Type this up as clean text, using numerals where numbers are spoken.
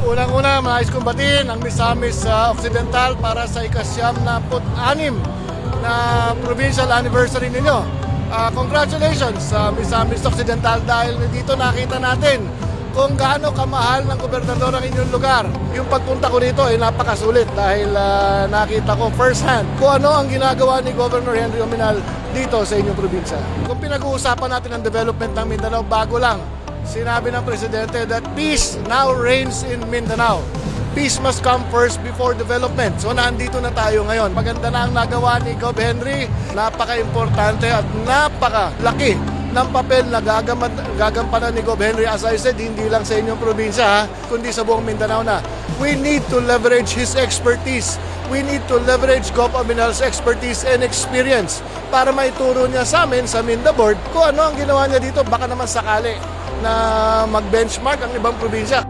Unang-una, nais kong batiin ang Misamis Occidental para sa ika-76 na provincial anniversary ninyo. Congratulations sa Misamis Occidental dahil dito nakita natin kung gaano kamahal ng gobernador ang inyong lugar. Yung pagpunta ko dito ay napakasulit dahil nakita ko first hand kung ano ang ginagawa ni Governor Henry Ominal dito sa inyong probinsya. Kung pinag-uusapan natin ang development ng Mindanao, bago lang sinabi ng Presidente that peace now reigns in Mindanao. Peace must come first before development. So nandito na tayo ngayon. Maganda na ang nagawa ni Gov. Henry. Napaka-importante at napakalaki ng papel na gagampanan ni Gov. Henry. As I said, hindi lang sa inyong probinsya, kundi sa buong Mindanao na. We need to leverage his expertise. We need to leverage Gov. Ominal's expertise and experience para maituro niya sa amin, sa Mindaboard, kung ano ang ginawa niya dito. Baka naman sakali na mag-benchmark ang ibang probinsya.